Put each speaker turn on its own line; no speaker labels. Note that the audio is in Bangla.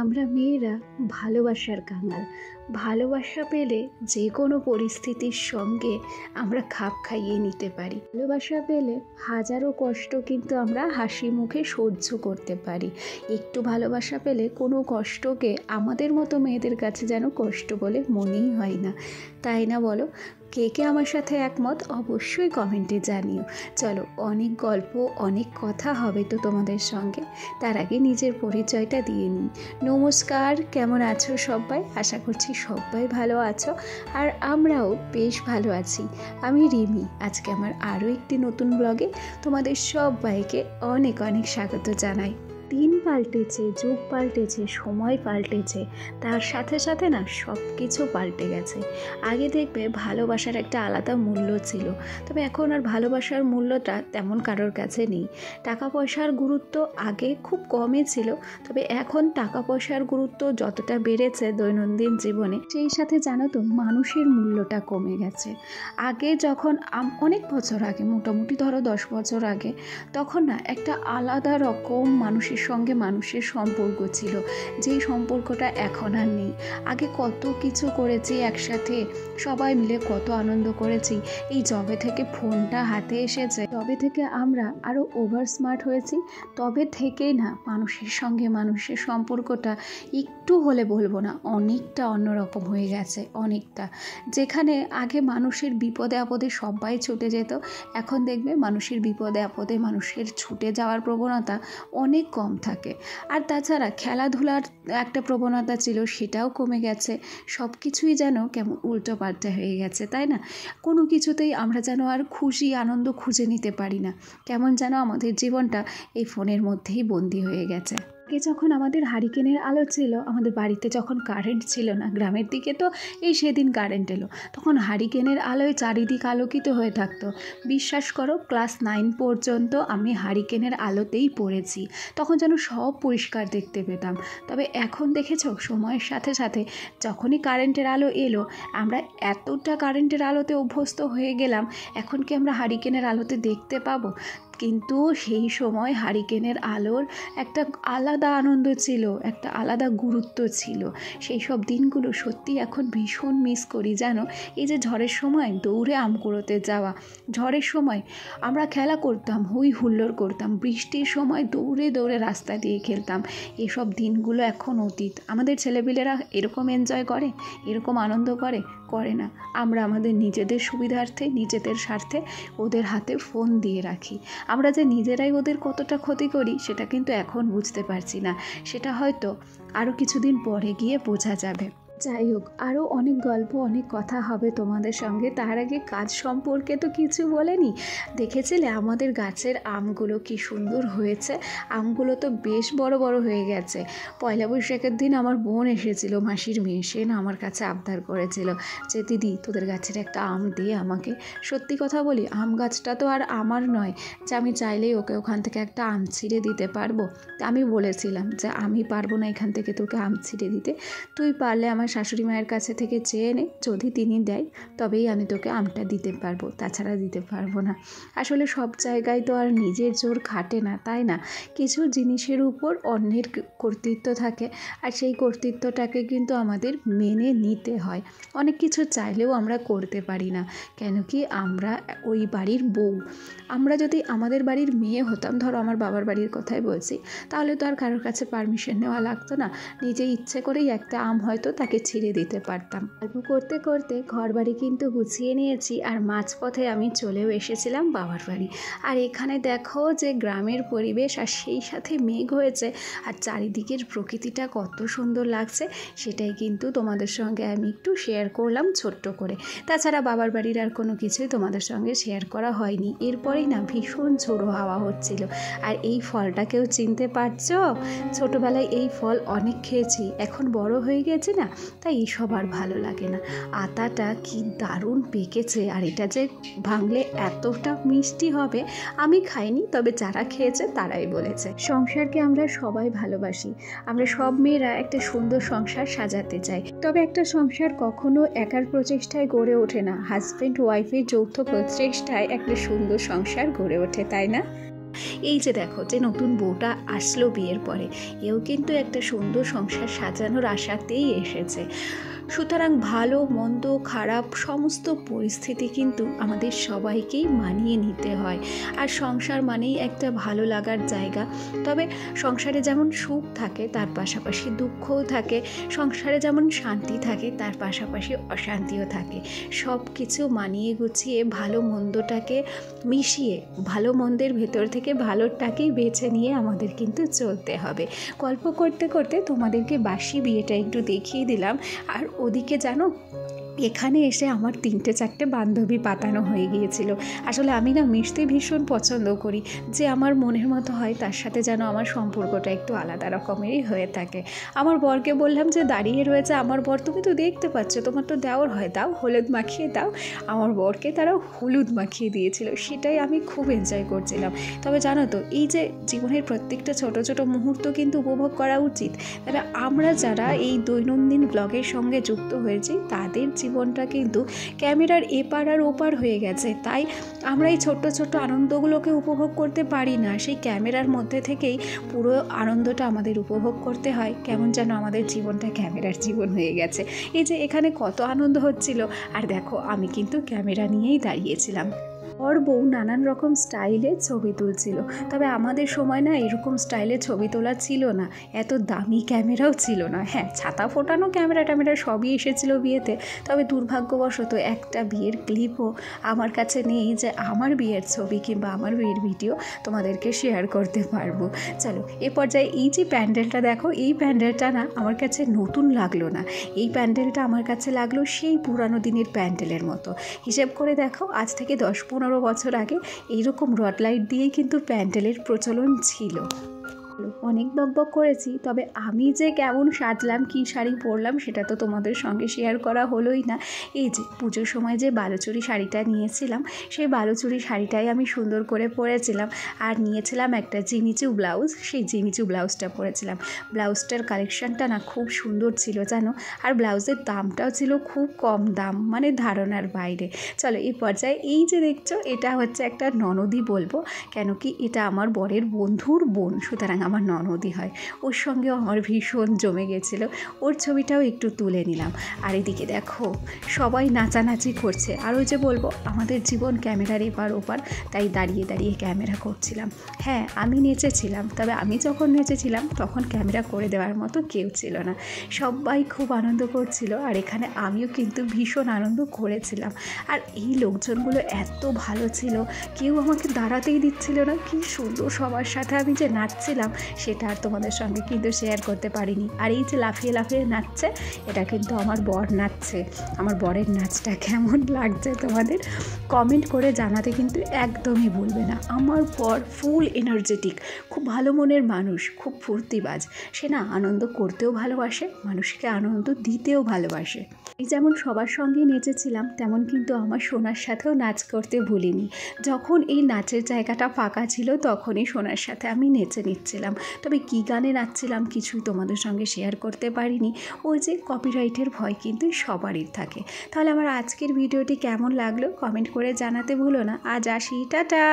আমরা মেয়েরা ভালোবাসার কাঙাল। ভালোবাসা পেলে যে কোনো পরিস্থিতির সঙ্গে আমরা খাপ খাইয়ে নিতে পারি। ভালোবাসা পেলে হাজারো কষ্ট কিন্তু আমরা হাসি মুখে সহ্য করতে পারি। একটু ভালোবাসা পেলে কোনো কষ্টকে আমাদের মতো মেয়েদের কাছে যেন কষ্ট বলে মনেই হয় না, তাই না বলো? কে কে আমার সাথে একমত অবশ্যই কমেন্টে জানিও। চলো, অনেক গল্প অনেক কথা হবে তো তোমাদের সঙ্গে। তার আগে নিজের পরিচয়টা দিয়ে নিই। নমস্কার, কেমন আছো সবাই? আশা করছি সবাই ভালো আছো, আর আমরাও বেশ ভালো আছি। আমি রিমি। আজকে আমার আরও একটি নতুন ব্লগে তোমাদের সবাইকে অনেক অনেক স্বাগত জানাই। দিন পাল্টেছে, যুগ পাল্টেছে, সময় পাল্টেছে, তার সাথে সাথে না সব কিছু পাল্টে গেছে। আগে দেখবে ভালোবাসার একটা আলাদা মূল্য ছিল, তবে এখন আর ভালোবাসার মূল্যটা তেমন কারোর কাছে নেই। টাকা পয়সার গুরুত্ব আগে খুব কমই ছিল, তবে এখন টাকা পয়সার গুরুত্ব যতটা বেড়েছে দৈনন্দিন জীবনে, সেই সাথে জানো তো মানুষের মূল্যটা কমে গেছে। আগে যখন অনেক বছর আগে, মোটামুটি ধরো 10 বছর আগে, তখন না একটা আলাদা রকম মানুষের সঙ্গে মানুষের সম্পর্ক ছিল, যেই সম্পর্কটা এখন আর নেই। আগে কত কিছু করেছি একসাথে, সবাই মিলে কত আনন্দ করেছি। এই যবে থেকে ফোনটা হাতে এসেছে, তবে থেকে আমরা আরও ওভার স্মার্ট হয়েছি, তবে থেকেই না মানুষের সঙ্গে মানুষের সম্পর্কটা একটু হলে বলবো না, অনেকটা অন্যরকম হয়ে গেছে। অনেকটা, যেখানে আগে মানুষের বিপদে আপদে সবাই ছুটে যেত, এখন দেখবে মানুষের বিপদে আপদে মানুষের ছুটে যাওয়ার প্রবণতা অনেক কম থাকে। আর তাছাড়া খেলাধুলার একটা প্রবণতা ছিল, সেটাও কমে গেছে। সব কিছুই যেন কেমন উল্টো পাল্টা হয়ে গেছে, তাই না? কোনো কিছুতেই আমরা যেন আর খুশি আনন্দ খুঁজে নিতে পারি না, কেমন যেন আমাদের জীবনটা এই ফোনের মধ্যেই বন্দি হয়ে গেছে। যখন আমাদের হারিকেনের আলো ছিল, আমাদের বাড়িতে যখন কারেন্ট ছিল না, গ্রামের দিকে তো এই সেদিন কারেন্ট এলো, তখন হারিকেনের আলোয় চারিদিক আলোকিত হয়ে থাকতো। বিশ্বাস করো, ক্লাস 9 পর্যন্ত আমি হারিকেনের আলোতেই পড়েছি, তখন যেন সব পরিষ্কার দেখতে পেতাম। তবে এখন দেখেছো, সময়ের সাথে সাথে যখনই কারেন্টের আলো এলো, আমরা এতটা কারেন্টের আলোতে অভ্যস্ত হয়ে গেলাম, এখন কি আমরা হারিকেনের আলোতে দেখতে পাবো? কিন্তু সেই সময় হারিকেনের আলোর একটা আলাদা আনন্দ ছিল, একটা আলাদা গুরুত্ব ছিল। সেই সব দিনগুলো সত্যি এখন ভীষণ মিস করি জানো। এই যে ঝড়ের সময় দৌড়ে আম কুড়োতে যাওয়া, ঝড়ের সময় আমরা খেলা করতাম, হই হুল্লোড় করতাম, বৃষ্টির সময় দৌড়ে দৌড়ে রাস্তা দিয়ে খেলতাম, এসব দিনগুলো এখন অতীত। আমাদের ছেলেপিলেরা এরকম এনজয় করে, এরকম আনন্দ করে না। আমরা আমাদের নিজেদের সুবিধার্থে, নিজেদের স্বার্থে ওদের হাতে ফোন দিয়ে রাখি। আমরা যে নিজেরাই ওদের কতটা ক্ষতি করি সেটা কিন্তু এখন বুঝতে পারছি না, সেটা হয়তো আরও কিছুদিন পরে গিয়ে বোঝা যাবে। যাই হোক, আরও অনেক গল্প অনেক কথা হবে তোমাদের সঙ্গে। তার আগে কাজ সম্পর্কে তো কিছু বলেনি। দেখেছিলে আমাদের গাছের আমগুলো কি সুন্দর হয়েছে? আমগুলো তো বেশ বড় বড় হয়ে গেছে। পয়লা বৈশাখের দিন আমার বোন এসেছিল, মাসির মেয়ে, সে না আমার কাছে আবদার করেছিল যে দিদি তোদের গাছের একটা আম দিয়ে আমাকে। সত্যি কথা বলি, আম গাছটা তো আর আমার নয় যে আমি চাইলেই ওকে ওখান থেকে একটা আম ছিঁড়ে দিতে পারবো। তা আমি বলেছিলাম যে আমি পারবো না এখান থেকে তোকে আম ছিঁড়ে দিতে, তুই পারলে আমার শাশুড়ি মায়ের কাছে থেকে চেয়ে নে, যদি তিনি দেয় তবেই আমি তোকে আমটা দিতে পারবো, তাছাড়া দিতে পারবো না। আসলে সব জায়গায় তো আর নিজের জোর খাটে না, তাই না? কিছু জিনিসের উপর অন্যের কর্তৃত্ব থাকে, আর সেই কর্তৃত্বটাকে কিন্তু আমাদের মেনে নিতে হয়। অনেক কিছু চাইলেও আমরা করতে পারি না, কেন কি আমরা ওই বাড়ির বউ। আমরা যদি আমাদের বাড়ির মেয়ে হতাম, ধরো আমার বাবার বাড়ির কথাই বলছি, তাহলে তো আর কারোর কাছে পারমিশন নেওয়া লাগতো না, নিজে ইচ্ছে করেই একটা আম হয়তো তাকে ছিঁড়ে দিতে পারতাম। গল্প করতে করতে ঘর বাড়ি কিন্তু গুছিয়ে নিয়েছি, আর মাঝপথে আমি চলেও এসেছিলাম বাবার বাড়ি। আর এখানে দেখো যে গ্রামের পরিবেশ, আর সেই সাথে মেঘ হয়েছে, আর চারিদিকের প্রকৃতিটা কত সুন্দর লাগছে, সেটাই কিন্তু তোমাদের সঙ্গে আমি একটু শেয়ার করলাম ছোট্ট করে। তাছাড়া বাবার বাড়ির আর কোনো কিছুই তোমাদের সঙ্গে শেয়ার করা হয়নি। এরপরেই না ভীষণ ঝোড়ো হাওয়া হচ্ছিল। আর এই ফলটাকেও চিনতে পারছো? ছোটোবেলায় এই ফল অনেক খেয়েছি, এখন বড় হয়ে গেছে না, তাই এইসব আর ভালো লাগে না। আতাটা কি দারুণ পেকেছে, আর এটা যে ভাঙলে এতটা মিষ্টি হবে আমি খাইনি, তবে যারা খেয়েছে তারাই বলেছে। সংসারকে আমরা সবাই ভালোবাসি, আমরা সব মেয়েরা একটা সুন্দর সংসার সাজাতে চাই, তবে একটা সংসার কখনো একার প্রচেষ্টায় গড়ে ওঠে না, হাজব্যান্ড ওয়াইফের যৌথ প্রচেষ্টায় একটা সুন্দর সংসার গড়ে ওঠে, তাই না? এই যে দেখো যে নতুন বউটা আসলো বিয়ের পরে, এও কিন্তু একটা সুন্দর সংসার সাজানোর আশাতেই এসেছে। সুতরাং ভালো মন্দ খারাপ সমস্ত পরিস্থিতি কিন্তু আমাদের সবাইকেই মানিয়ে নিতে হয়। আর সংসার মানেই একটা ভালো লাগার জায়গা। তবে সংসারে যেমন সুখ থাকে তার পাশাপাশি দুঃখও থাকে, সংসারে যেমন শান্তি থাকে তার পাশাপাশি অশান্তিও থাকে। সব কিছু মানিয়ে গুছিয়ে ভালো মন্দটাকে মিশিয়ে ভালো মন্দের ভেতর থেকে ভালোটাকেই বেছে নিয়ে আমাদের কিন্তু চলতে হবে। গল্প করতে করতে তোমাদেরকে বাসি বিয়েটা একটু দেখিয়ে দিলাম। আর ওদিকে জানো, এখানে এসে আমার 3-4টে বান্ধবী পাতানো হয়ে গিয়েছিল। আসলে আমি না মিশতে ভীষণ পছন্দ করি, যে আমার মনের মতো হয় তার সাথে যেন আমার সম্পর্কটা একটু আলাদা রকমেরই হয়ে থাকে। আমার বরকে বললাম যে দাঁড়িয়ে রয়েছে আমার বর, তুমি তো দেখতে পাচ্ছ, তোমার তো দেওর হয়, দাও হলুদ মাখিয়ে দাও। আমার বরকে তারা হলুদ মাখিয়ে দিয়েছিল, সেটাই আমি খুব এনজয় করছিলাম। তবে জানো তো, এই যে জীবনের প্রত্যেকটা ছোট ছোট মুহূর্ত কিন্তু উপভোগ করা উচিত। তবে আমরা যারা এই দৈনন্দিন ব্লগের সঙ্গে যুক্ত হয়েছি তাদের জীবনটা কিন্তু ক্যামেরার এপার আর ওপার হয়ে গেছে, তাই আমরা এই ছোট্ট ছোট্ট আনন্দগুলোকে উপভোগ করতে পারি না। সেই ক্যামেরার মধ্যে থেকেই পুরো আনন্দটা আমাদের উপভোগ করতে হয়। কেমন যেন আমাদের জীবনটা ক্যামেরার জীবন হয়ে গেছে। এই যে এখানে কত আনন্দ হচ্ছিল, আর দেখো আমি কিন্তু ক্যামেরা নিয়েই দাঁড়িয়েছিলাম। বর বউ নানান রকম স্টাইলে ছবি তুলছিল। তবে আমাদের সময় না এরকম স্টাইলে ছবি তোলা ছিল না, এত দামি ক্যামেরাও ছিল না। হ্যাঁ, ছাতা ফোটানো ক্যামেরা ট্যামেরা সবই এসেছিলো বিয়েতে। তবে দুর্ভাগ্যবশত একটা বিয়ের ক্লিপও আমার কাছে নেই যে আমার বিয়ের ছবি কিংবা আমার বিয়ের ভিডিও তোমাদেরকে শেয়ার করতে পারবো। চলো এ পর্যায়ে এই যে প্যান্ডেলটা দেখো, এই প্যান্ডেলটা না আমার কাছে নতুন লাগলো না, এই প্যান্ডেলটা আমার কাছে লাগলো সেই পুরানো দিনের প্যান্ডেলের মতো। হিসেব করে দেখো, আজ থেকে 10-15 বছর আগে এইরকম রড লাইট দিয়েই কিন্তু প্যান্ডেলের প্রচলন ছিল। অনেক বকবক করেছি, তবে আমি যে কেমন সাজলাম, কী শাড়ি পরলাম সেটা তো তোমাদের সঙ্গে শেয়ার করা হলোই না। এই যে পুজোর সময় যে বালুচুরি শাড়িটা নিয়েছিলাম, সেই বালুচুরি শাড়িটাই আমি সুন্দর করে পরেছিলাম। আর নিয়েছিলাম একটা জিমিচু ব্লাউজ, সেই জিমিচু ব্লাউজটা পরেছিলাম। ব্লাউজটার কালেকশানটা না খুব সুন্দর ছিল জানো, আর ব্লাউজের দামটাও ছিল খুব কম দাম, মানে ধারণার বাইরে। চলো এই পর্যায়ে এই যে দেখছো, এটা হচ্ছে একটা ননদি বলবো, কেন কি এটা আমার বরের বন্ধুর বোন, সুতরাং আমার ননদি হয়। ওর সঙ্গেও আমার ভীষণ জমে গেছিলো, ওর ছবিটাও একটু তুলে নিলাম। আর এদিকে দেখো সবাই নাচানাচি করছে। আর ওই যে বলবো আমাদের জীবন ক্যামেরার এপার ওপার, তাই দাঁড়িয়ে দাঁড়িয়ে ক্যামেরা করছিলাম। হ্যাঁ আমি নেচেছিলাম, তবে আমি যখন নেচেছিলাম তখন ক্যামেরা করে দেওয়ার মতো কেউ ছিল না। সবাই খুব আনন্দ করছিল, আর এখানে আমিও কিন্তু ভীষণ আনন্দ করেছিলাম। আর এই লোকজনগুলো এত ভালো ছিল, কেউ আমাকে দাঁড়াতেই দিচ্ছিল না। কি সুন্দর সবার সাথে আমি যে নাচছিলাম সেটা আর তোমাদের সঙ্গে কিন্তু শেয়ার করতে পারিনি। আর এই যে লাফিয়ে লাফিয়ে নাচছে, এটা কিন্তু আমার বর নাচছে। আমার বরের নাচটা কেমন লাগছে তোমাদের কমেন্ট করে জানাতে কিন্তু একদমই ভুলবে না। আমার বর ফুল এনার্জেটিক, খুব ভালো মনের মানুষ, খুব ফুর্তিবাজ। সে না আনন্দ করতেও ভালোবাসে, মানুষকে আনন্দ দিতেও ভালোবাসে। এই যেমন সবার সঙ্গে নেচেছিলাম, তেমন কিন্তু আমার সোনার সাথেও নাচ করতে ভুলিনি। যখন এই নাচের জায়গাটা ফাঁকা ছিল তখনই সোনার সাথে আমি নেচে নিচ্ছিলাম। তবে কী গানে নাচছিলাম কিছুই তোমাদের সঙ্গে শেয়ার করতে পারিনি, ওই যে কপিরাইটের ভয় কিন্তু সবারই থাকে। তাহলে আমার আজকের ভিডিওটি কেমন লাগলো কমেন্ট করে জানাতে ভুলো না। আজ আসি, টাটা।